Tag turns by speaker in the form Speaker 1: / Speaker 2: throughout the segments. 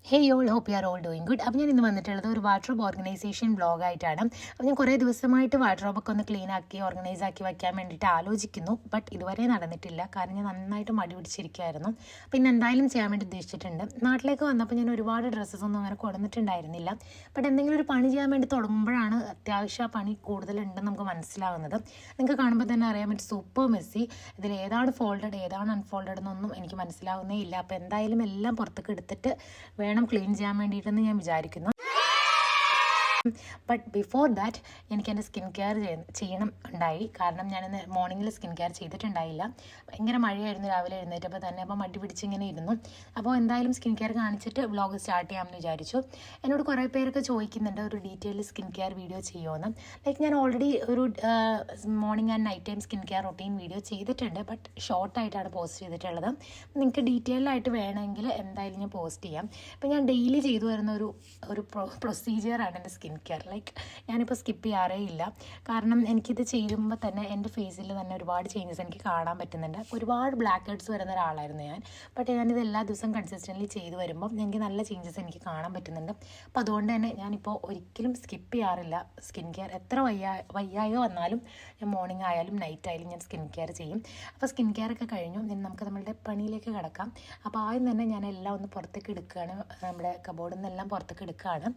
Speaker 1: Hey y'all hope you are all doing good. അപ്പോൾ ഞാൻ ഇന്ന് വന്നിട്ടുള്ളത് ഒരു വാർഡ്രോബ് ഓർഗനൈസേഷൻ ബ്ലോഗായിട്ടാണ്. അപ്പോൾ ഞാൻ കുറേ ദിവസമായിട്ട് വാർഡ്രോബൊക്കെ ഒന്ന് ക്ലീൻ ആക്കി ഓർഗനൈസ് ആക്കി വയ്ക്കാൻ വേണ്ടിയിട്ട് ആലോചിക്കുന്നു. ബട്ട് ഇതുവരെ നടന്നിട്ടില്ല, കാരണം ഞാൻ നന്നായിട്ട് മടി പിടിച്ചിരിക്കുമായിരുന്നു. പിന്നെ എന്തായാലും ചെയ്യാൻ വേണ്ടി ഉദ്ദേശിച്ചിട്ടുണ്ട്. നാട്ടിലേക്ക് വന്നപ്പോൾ ഞാൻ ഒരുപാട് ഡ്രസ്സസ് ഒന്നും അങ്ങനെ കൊടുത്തിട്ടുണ്ടായിരുന്നില്ല. ബട്ട് എന്തെങ്കിലും ഒരു പണി ചെയ്യാൻ വേണ്ടി തുടങ്ങുമ്പോഴാണ് അത്യാവശ്യം പണി കൂടുതലുണ്ടെന്ന് നമുക്ക് മനസ്സിലാവുന്നത്. നിങ്ങൾക്ക് കാണുമ്പോൾ തന്നെ അറിയാൻ പറ്റും, സൂപ്പർ മെസ്സി. ഇതിൽ ഏതാണ് ഫോൾഡഡ് ഏതാണ് അൺഫോൾഡഡ് എന്നൊന്നും എനിക്ക് മനസ്സിലാവുന്നേ ഇല്ല. അപ്പോൾ എന്തായാലും എല്ലാം പുറത്തേക്ക് എടുത്തിട്ട് വേണം ക്ലീൻ ചെയ്യാൻ വേണ്ടിയിട്ടെന്ന് ഞാൻ വിചാരിക്കുന്നു. ബട്ട് ബിഫോർ ദാറ്റ് എനിക്ക് എൻ്റെ സ്കിൻ കെയർ ചെയ്യണം ഉണ്ടായി. കാരണം ഞാനിന്ന് മോർണിംഗിൽ സ്കിൻ കെയർ ചെയ്തിട്ടുണ്ടായില്ല. ഭയങ്കര മഴയായിരുന്നു രാവിലെ എഴുന്നേറ്റപ്പോൾ തന്നെ. അപ്പോൾ മടി പിടിച്ചിങ്ങനെ ഇരുന്നു. അപ്പോൾ എന്തായാലും സ്കിൻ കെയർ കാണിച്ചിട്ട് വ്ളോഗ് സ്റ്റാർട്ട് ചെയ്യാമെന്ന് വിചാരിച്ചു. എന്നോട് കുറേ പേരൊക്കെ ചോദിക്കുന്നുണ്ട് ഒരു ഡീറ്റെയിൽ സ്കിൻ കെയർ വീഡിയോ ചെയ്യുമോയെന്ന്. ലൈക്ക് ഞാൻ ഓൾറെഡി ഒരു morning and night time skin care routine video ചെയ്തിട്ടുണ്ട്. ബട്ട് ഷോർട്ടായിട്ടാണ് പോസ്റ്റ് ചെയ്തിട്ടുള്ളത്. നിങ്ങൾക്ക് ഡീറ്റെയിൽ ആയിട്ട് വേണമെങ്കിൽ എന്തായാലും ഞാൻ പോസ്റ്റ് ചെയ്യാം. അപ്പോൾ ഞാൻ ഡെയിലി ചെയ്തു വരുന്ന ഒരു പ്രൊസീജിയറാണ് എൻ്റെ സ്കിൻ കെയർ. ലൈക്ക് ഞാനിപ്പോൾ സ്കിപ്പ് ചെയ്യാറേ ഇല്ല. കാരണം എനിക്കിത് ചെയ്യുമ്പോൾ തന്നെ എൻ്റെ ഫേസിൽ തന്നെ ഒരുപാട് ചേഞ്ചസ് എനിക്ക് കാണാൻ പറ്റുന്നുണ്ട്. ഒരുപാട് ബ്ലാക്ക് ഹെഡ്സ് വരുന്ന ഒരാളായിരുന്നു ഞാൻ. ബട്ട് ഞാനിത് എല്ലാ ദിവസവും കൺസിസ്റ്റൻ്റ്ലി ചെയ്ത് വരുമ്പോൾ എനിക്ക് നല്ല ചേഞ്ചസ് എനിക്ക് കാണാൻ പറ്റുന്നുണ്ട്. അപ്പോൾ അതുകൊണ്ട് തന്നെ ഞാനിപ്പോൾ ഒരിക്കലും സ്കിപ്പ് ചെയ്യാറില്ല സ്കിൻ കെയർ. എത്ര വയ്യായോ വന്നാലും ഞാൻ മോർണിംഗ് ആയാലും നൈറ്റ് ആയാലും ഞാൻ സ്കിൻ കെയർ ചെയ്യും. അപ്പോൾ സ്കിൻ കെയർ ഒക്കെ കഴിഞ്ഞു. നമുക്ക് നമ്മളുടെ പണിയിലേക്ക് കിടക്കാം. അപ്പോൾ ആദ്യം തന്നെ ഞാൻ എല്ലാം ഒന്ന് പുറത്തേക്ക് എടുക്കുകയാണ്. നമ്മുടെ കബോർഡിൽ നിന്നെല്ലാം പുറത്തേക്ക് എടുക്കുകയാണ്.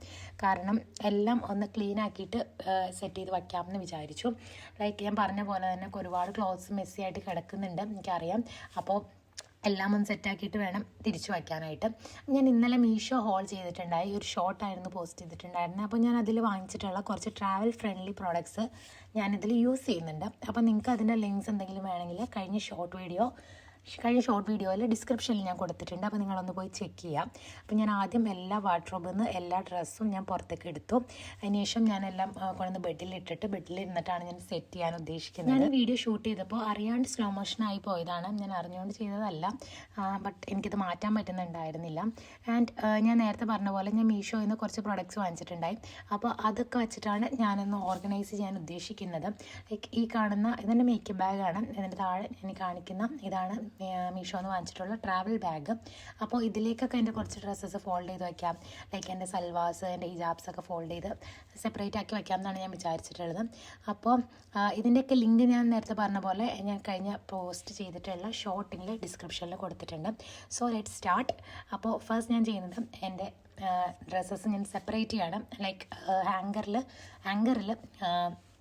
Speaker 1: കാരണം എല്ലാം ഒന്ന് ക്ലീൻ ആക്കിയിട്ട് സെറ്റ് ചെയ്ത് വയ്ക്കാമെന്ന് വിചാരിച്ചു. ലൈക്ക് ഞാൻ പറഞ്ഞ പോലെ തന്നെ ഒരുപാട് ക്ലോത്ത്സ് മെസ്സി ആയിട്ട് കിടക്കുന്നുണ്ട്, എനിക്കറിയാം. അപ്പോൾ എല്ലാം ഒന്ന് സെറ്റാക്കിയിട്ട് വേണം തിരിച്ചു വയ്ക്കാനായിട്ട്. ഞാൻ ഇന്നലെ മീഷോ ഹോൾ ചെയ്തിട്ടുണ്ടായി. ഒരു ഷോർട്ടായിരുന്നു പോസ്റ്റ് ചെയ്തിട്ടുണ്ടായിരുന്നത്. അപ്പോൾ ഞാൻ അതിൽ വാങ്ങിച്ചിട്ടുള്ള കുറച്ച് ട്രാവൽ ഫ്രണ്ട്ലി പ്രോഡക്ട്സ് ഞാനിതിൽ യൂസ് ചെയ്യുന്നുണ്ട്. അപ്പോൾ നിങ്ങൾക്ക് അതിൻ്റെ ലിങ്ക്സ് എന്തെങ്കിലും വേണമെങ്കിൽ കഴിഞ്ഞ ഷോർട്ട് വീഡിയോയിൽ ഡിസ്ക്രിപ്ഷനിൽ ഞാൻ കൊടുത്തിട്ടുണ്ട്. അപ്പോൾ നിങ്ങളൊന്ന് പോയി ചെക്ക് ചെയ്യാം. അപ്പോൾ ഞാൻ ആദ്യം എല്ലാ വാർഡ്രോബിൽ നിന്ന് എല്ലാ ഡ്രസ്സും ഞാൻ പുറത്തേക്ക് എടുത്തു. അതിനുശേഷം ഞാനെല്ലാം കൊണ്ടുവന്ന് ബെഡിലിരുന്നിട്ടാണ് ഞാൻ സെറ്റ് ചെയ്യാൻ ഉദ്ദേശിക്കുന്നത്. ഞാൻ ഈ വീഡിയോ ഷൂട്ട് ചെയ്തപ്പോൾ അറിയാണ്ട് സ്ലോ മോഷനായി പോയതാണ്. ഞാൻ അറിഞ്ഞുകൊണ്ട് ചെയ്തതല്ല. ബട്ട് എനിക്കിത് മാറ്റാൻ പറ്റുന്നുണ്ടായിരുന്നില്ല. ആൻഡ് ഞാൻ നേരത്തെ പറഞ്ഞ പോലെ ഞാൻ മീഷോയിൽ നിന്ന് കുറച്ച് പ്രൊഡക്ട്സ് വാങ്ങിച്ചിട്ടുണ്ടായി. അപ്പോൾ അതൊക്കെ വെച്ചിട്ടാണ് ഞാനൊന്ന് ഓർഗനൈസ് ചെയ്യാൻ ഉദ്ദേശിക്കുന്നത്. ലൈക്ക് ഈ കാണുന്ന ഇതെൻ്റെ മേക്കപ്പ് ബാഗാണ്. ഇതിൻ്റെ താഴെ ഞാൻ കാണിക്കുന്ന ഇതാണ് മീഷോന്ന് വാങ്ങിച്ചിട്ടുള്ള ട്രാവൽ ബാഗ്. അപ്പോൾ ഇതിലേക്കൊക്കെ എൻ്റെ കുറച്ച് ഡ്രസ്സസ് ഫോൾഡ് ചെയ്ത് വയ്ക്കാം. ലൈക്ക് എൻ്റെ സൽവാസ്, എൻ്റെ ഹിജാബ്സൊക്കെ ഫോൾഡ് ചെയ്ത് സെപ്പറേറ്റ് ആക്കി വയ്ക്കാം എന്നാണ് ഞാൻ വിചാരിച്ചിട്ടുള്ളത്. അപ്പോൾ ഇതിൻ്റെയൊക്കെ ലിങ്ക് ഞാൻ നേരത്തെ പറഞ്ഞ പോലെ ഞാൻ കഴിഞ്ഞ പോസ്റ്റ് ചെയ്തിട്ടുള്ള ഷോർട്ടിങ്ങിൽ ഡിസ്ക്രിപ്ഷനിൽ കൊടുത്തിട്ടുണ്ട്. So let start. അപ്പോൾ ഫസ്റ്റ് ഞാൻ ചെയ്യുന്നത് എൻ്റെ ഡ്രസ്സസ് ഞാൻ സെപ്പറേറ്റ് ചെയ്യണം. ലൈക്ക് ഹാങ്കറിൽ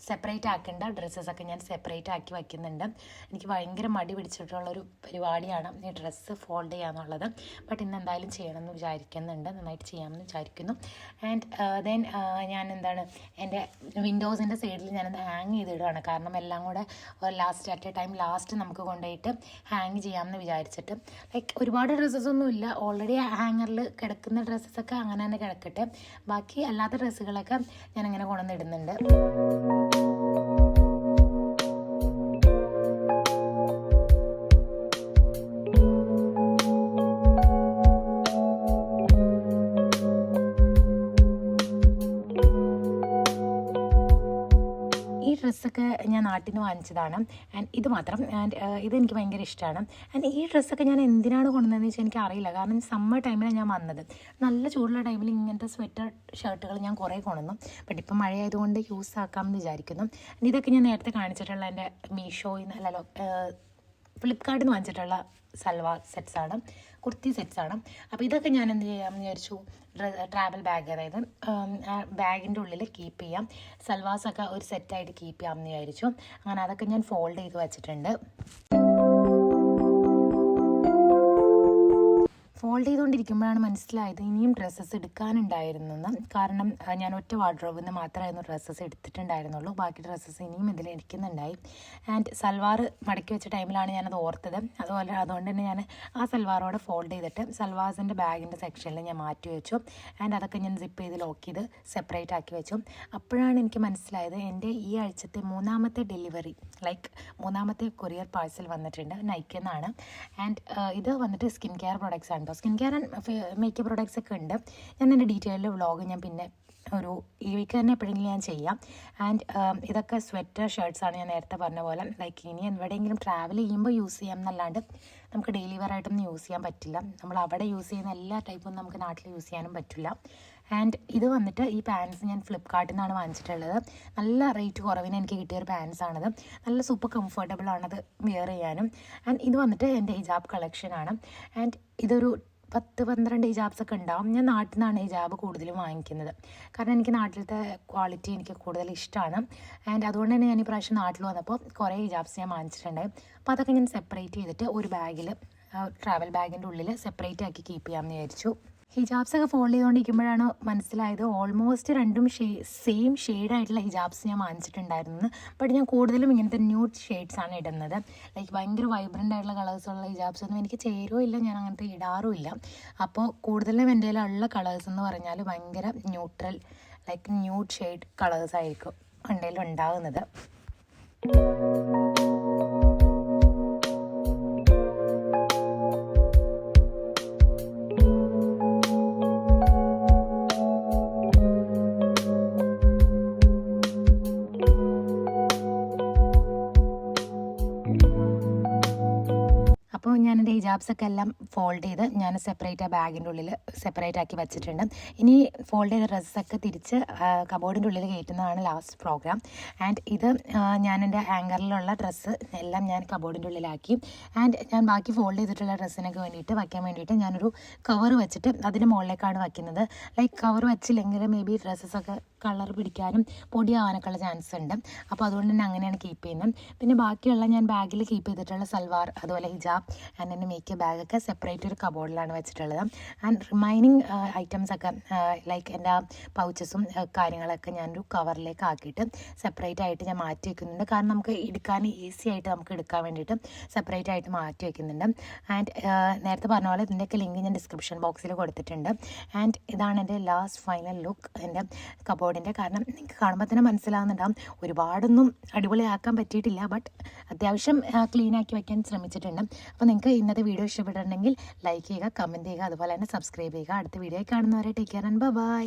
Speaker 1: സെപ്പറേറ്റ് ആക്കേണ്ട ഡ്രസ്സസൊക്കെ ഞാൻ സെപ്പറേറ്റ് ആക്കി വയ്ക്കുന്നുണ്ട്. എനിക്ക് ഭയങ്കര മടി പിടിച്ചിട്ടുള്ളൊരു പരിപാടിയാണ് ഈ ഡ്രസ്സ് ഫോൾഡ് ചെയ്യാന്നുള്ളത്. ബട്ട് ഇന്ന് എന്തായാലും ചെയ്യണമെന്ന് വിചാരിക്കുന്നുണ്ട്, നന്നായിട്ട് ചെയ്യാമെന്ന് വിചാരിക്കുന്നു. ആൻഡ് ദെൻ ഞാൻ എൻ്റെ വിൻഡോസിൻ്റെ സൈഡിൽ ഞാനത് ഹാങ് ചെയ്തിടുകയാണ്. കാരണം എല്ലാം കൂടെ ലാസ്റ്റ് നമുക്ക് കൊണ്ടുപോയിട്ട് ഹാങ് ചെയ്യാമെന്ന് വിചാരിച്ചിട്ട്. ലൈക്ക് ഒരുപാട് ഡ്രസ്സസൊന്നും ഇല്ല, ഓൾറെഡി ഹാങ്ങറിൽ കിടക്കുന്ന ഡ്രസ്സസൊക്കെ അങ്ങനെ തന്നെ കിടക്കട്ടെ. ബാക്കി അല്ലാത്ത ഡ്രസ്സുകളൊക്കെ ഞാനങ്ങനെ കൊണ്ടുവന്നിടുന്നുണ്ട്. ഈ ഡ്രസ്സൊക്കെ ഞാൻ നാട്ടിൽ നിന്ന് വാങ്ങിച്ചതാണ്. ആൻഡ് ഇത് മാത്രം. ആൻഡ് ഇതെനിക്ക് ഭയങ്കര ഇഷ്ടമാണ്. ആൻഡ് ഈ ഡ്രസ്സൊക്കെ ഞാൻ എന്തിനാണ് കൊണ്ടുവന്നതെന്ന് വെച്ചാൽ എനിക്ക് അറിയില്ല. കാരണം സമ്മർ ടൈമിലാണ് ഞാൻ വന്നത്. നല്ല ചൂടുള്ള ടൈമിൽ ഇങ്ങനത്തെ സ്വെറ്റർ ഷർട്ടുകൾ ഞാൻ കുറേ കൊണ്ടുവന്നു. ബട്ട് ഇപ്പം മഴയായതുകൊണ്ട് യൂസ് ആക്കാമെന്ന് വിചാരിക്കുന്നു. ഇതൊക്കെ ഞാൻ നേരത്തെ കാണിച്ചിട്ടുള്ള എൻ്റെ മീഷോയിൽ നിന്ന് ഫ്ലിപ്കാർട്ടിൽ നിന്ന് വാങ്ങിച്ചിട്ടുള്ള സൽവാർ സെറ്റ്സാണ്, കുർത്തി സെറ്റ്സാണ്. അപ്പോൾ ഇതൊക്കെ ഞാൻ എന്ത് ചെയ്യാമെന്ന് വിചാരിച്ചു, ട്രാവൽ ബാഗ്, അതായത് ബാഗിൻ്റെ ഉള്ളിൽ കീപ്പ് ചെയ്യാം. സൽവാസൊക്കെ ഒരു സെറ്റായിട്ട് കീപ്പ് ചെയ്യാമെന്ന് വിചാരിച്ചു. അങ്ങനെ അതൊക്കെ ഞാൻ ഫോൾഡ് ചെയ്ത് വെച്ചിട്ടുണ്ട്. ഫോൾഡ് ചെയ്തുകൊണ്ടിരിക്കുമ്പോഴാണ് മനസ്സിലായത് ഇനിയും ഡ്രസ്സസ് എടുക്കാനുണ്ടായിരുന്നെന്ന്. കാരണം ഞാൻ ഒറ്റ വാർഡ്രോബിൽ നിന്ന് മാത്രമായിരുന്നു ഡ്രസ്സസ് എടുത്തിട്ടുണ്ടായിരുന്നുള്ളൂ. ബാക്കി ഡ്രസ്സസ് ഇനിയും ഇതിൽ ഇരിക്കുന്നുണ്ടായി. ആൻഡ് സൽവാർ മടക്കി വെച്ച ടൈമിലാണ് ഞാനത് ഓർത്തത്. അതുകൊണ്ട് തന്നെ ഞാൻ ആ സൽവാറോടെ ഫോൾഡ് ചെയ്തിട്ട് സൽവാസിൻ്റെ ബാഗിൻ്റെ സെക്ഷനിൽ ഞാൻ മാറ്റി വെച്ചു. ആൻഡ് അതൊക്കെ ഞാൻ സിപ്പ് ചെയ്ത് ലോക്ക് ചെയ്ത് സെപ്പറേറ്റ് ആക്കി വെച്ചു. അപ്പോഴാണ് എനിക്ക് മനസ്സിലായത് എൻ്റെ ഈ ആഴ്ചത്തെ മൂന്നാമത്തെ ഡെലിവറി, ലൈക്ക് മൂന്നാമത്തെ കൊറിയർ പാഴ്സൽ വന്നിട്ടുണ്ട് നൈക്കെന്നാണ്. ആൻഡ് ഇത് വന്നിട്ട് സ്കിൻ കെയർ പ്രൊഡക്ട്സ് ആണ്. Skin care and makeup products ഒക്കെ ഉണ്ട്. ഞാൻ എൻ്റെ ഡീറ്റെയിൽഡ് വ്ളോഗ് ഞാൻ പിന്നെ ഒരു ഈ വീക്ക് തന്നെ എപ്പോഴെങ്കിലും ഞാൻ ചെയ്യാം. ആൻഡ് ഇതൊക്കെ സ്വെറ്റർ ഷർട്ട്സാണ് ഞാൻ നേരത്തെ പറഞ്ഞ പോലെ. ലൈക്ക് ഇനി എവിടെയെങ്കിലും ട്രാവൽ ചെയ്യുമ്പോൾ യൂസ് ചെയ്യാം എന്നല്ലാണ്ട് നമുക്ക് ഡെയിലി വെയർ ആയിട്ടൊന്നും യൂസ് ചെയ്യാൻ പറ്റില്ല. നമ്മൾ അവിടെ യൂസ് ചെയ്യുന്ന എല്ലാ ടൈപ്പും നമുക്ക് നാട്ടിൽ യൂസ് ചെയ്യാനും പറ്റില്ല. ആൻഡ് ഇത് വന്നിട്ട് ഈ പാൻറ്റ്സ് ഞാൻ ഫ്ലിപ്കാർട്ടിൽ നിന്നാണ് വാങ്ങിച്ചിട്ടുള്ളത്. നല്ല റേറ്റ് കുറവിന് എനിക്ക് കിട്ടിയൊരു പാൻറ്റ്സാണിത്. നല്ല സൂപ്പർ കംഫർട്ടബിൾ ആണത് വെയർ ചെയ്യാനും. ആൻഡ് ഇത് വന്നിട്ട് എൻ്റെ ഹിജാബ് കളക്ഷനാണ്. ആൻഡ് ഇതൊരു 10-12 ഹിജാബ്സൊക്കെ ഉണ്ടാവും. ഞാൻ നാട്ടിൽ നിന്നാണ് ഹിജാബ് കൂടുതലും വാങ്ങിക്കുന്നത്. കാരണം എനിക്ക് നാട്ടിലത്തെ ക്വാളിറ്റി എനിക്ക് കൂടുതൽ ഇഷ്ടമാണ്. ആൻഡ് അതുകൊണ്ട് തന്നെ ഞാൻ ഈ പ്രാവശ്യം നാട്ടിൽ വന്നപ്പോൾ കുറേ ഹിജാബ്സ് ഞാൻ വാങ്ങിച്ചിട്ടുണ്ടായി. അപ്പോൾ അതൊക്കെ ഞാൻ സെപ്പറേറ്റ് ചെയ്തിട്ട് ഒരു ബാഗിൽ, ട്രാവൽ ബാഗിൻ്റെ ഉള്ളിൽ സെപ്പറേറ്റ് ആക്കി കീപ്പ് ചെയ്യാമെന്ന് വിചാരിച്ചു. ഹിജാബ്സൊക്കെ ഫോൾഡ് ചെയ്തുകൊണ്ടിരിക്കുമ്പോഴാണ് മനസ്സിലായത് ഓൾമോസ്റ്റ് രണ്ടും സെയിം ഷെയ്ഡായിട്ടുള്ള ഹിജാബ്സ് ഞാൻ വാങ്ങിച്ചിട്ടുണ്ടായിരുന്നു. ബട്ട് ഞാൻ കൂടുതലും ഇങ്ങനത്തെ ന്യൂഡ് ഷെയ്ഡ്സാണ് ഇടുന്നത്. ലൈക്ക് ഭയങ്കര വൈബ്രൻ്റ് ആയിട്ടുള്ള കളേഴ്സുള്ള ഹിജാബ്സ് ഒന്നും എനിക്ക് ചേരുമില്ല, ഞാൻ അങ്ങനത്തെ ഇടാറുമില്ല. അപ്പോൾ കൂടുതലും എൻ്റെ കയ്യിലുള്ള കളേഴ്സ് എന്ന് പറഞ്ഞാൽ ഭയങ്കര ന്യൂട്രൽ, ലൈക്ക് ന്യൂഡ് ഷെയ്ഡ് കളേഴ്സായിരിക്കും എൻ്റെ കയ്യിൽ ഉണ്ടാകുന്നത്. അപ്പോൾ ഞാൻ എൻ്റെ ഹിജാബ്സൊക്കെ എല്ലാം ഫോൾഡ് ചെയ്ത് ഞാൻ സെപ്പറേറ്റ് ആ ബാഗിൻ്റെ ഉള്ളിൽ സെപ്പറേറ്റ് ആക്കി വെച്ചിട്ടുണ്ട്. ഇനി ഫോൾഡ് ചെയ്ത ഡ്രസ്സൊക്കെ തിരിച്ച് കബോർഡിൻ്റെ ഉള്ളിൽ കയറ്റുന്നതാണ് ലാസ്റ്റ് പ്രോഗ്രാം. ആൻഡ് ഇത് ഞാൻ എൻ്റെ ഹാങ്കറിലുള്ള ഡ്രസ്സ് എല്ലാം ഞാൻ കബോർഡിൻ്റെ ഉള്ളിലാക്കി. ആൻഡ് ഞാൻ ബാക്കി ഫോൾഡ് ചെയ്തിട്ടുള്ള ഡ്രസ്സിനൊക്കെ വേണ്ടിയിട്ട് വയ്ക്കാൻ വേണ്ടിയിട്ട് ഞാനൊരു കവർ വെച്ചിട്ട് അതിന് മുകളിലേക്കാണ് വയ്ക്കുന്നത്. ലൈക്ക് കവർ വെച്ചില്ലെങ്കിൽ മേ ബി ഡ്രസ്സസൊക്കെ കളർ പിടിക്കാനും പൊടിയാവാനൊക്കെ ഉള്ള ചാൻസ് ഉണ്ട്. അപ്പോൾ അതുകൊണ്ട് തന്നെ അങ്ങനെയാണ് കീപ്പ് ചെയ്യുന്നത്. പിന്നെ ബാക്കിയുള്ള ഞാൻ ബാഗിൽ കീപ്പ് ചെയ്തിട്ടുള്ള സൽവാർ, അതുപോലെ ഹിജാബ് ആൻഡ് എൻ്റെ മേക്കപ്പ് ബാഗൊക്കെ സെപ്പറേറ്റ് ഒരു കബോർഡിലാണ് വെച്ചിട്ടുള്ളത്. ആൻഡ് റിമൈനിങ് ഐറ്റംസൊക്കെ ലൈക്ക് എൻ്റെ പൗച്ചസും കാര്യങ്ങളൊക്കെ ഞാനൊരു കവറിലേക്ക് ആക്കിയിട്ട് സെപ്പറേറ്റ് ആയിട്ട് ഞാൻ മാറ്റി വയ്ക്കുന്നുണ്ട്. കാരണം നമുക്ക് എടുക്കാൻ ഈസി ആയിട്ട് നമുക്ക് എടുക്കാൻ വേണ്ടിയിട്ട് സെപ്പറേറ്റ് ആയിട്ട് മാറ്റി വയ്ക്കുന്നുണ്ട്. ആൻഡ് നേരത്തെ പറഞ്ഞ പോലെ ഇതിൻ്റെയൊക്കെ ലിങ്ക് ഞാൻ ഡിസ്ക്രിപ്ഷൻ ബോക്സിൽ കൊടുത്തിട്ടുണ്ട്. ആൻഡ് ഇതാണ് എൻ്റെ ലാസ്റ്റ് ഫൈനൽ ലുക്ക് എൻ്റെ കബോർഡിൻ്റെ. കാരണം നിങ്ങൾക്ക് കാണുമ്പോൾ തന്നെ മനസ്സിലാകുന്നുണ്ടാകും ഒരുപാടൊന്നും അടിപൊളിയാക്കാൻ പറ്റിയിട്ടില്ല, ബട്ട് അത്യാവശ്യം ക്ലീനാക്കി വയ്ക്കാൻ ശ്രമിച്ചിട്ടുണ്ട്. അപ്പോൾ നിങ്ങൾക്ക് ഇന്നത്തെ വീഡിയോ ഇഷ്ടപ്പെട്ടിട്ടുണ്ടെങ്കിൽ ലൈക്ക് ചെയ്യുക, കമൻറ്റ് ചെയ്യുക, അതുപോലെ തന്നെ സബ്സ്ക്രൈബ് ചെയ്യുക. അടുത്ത വീഡിയോ കാണുന്നവരെ ടേക്ക് കെയർ ആൻഡ് ബൈ.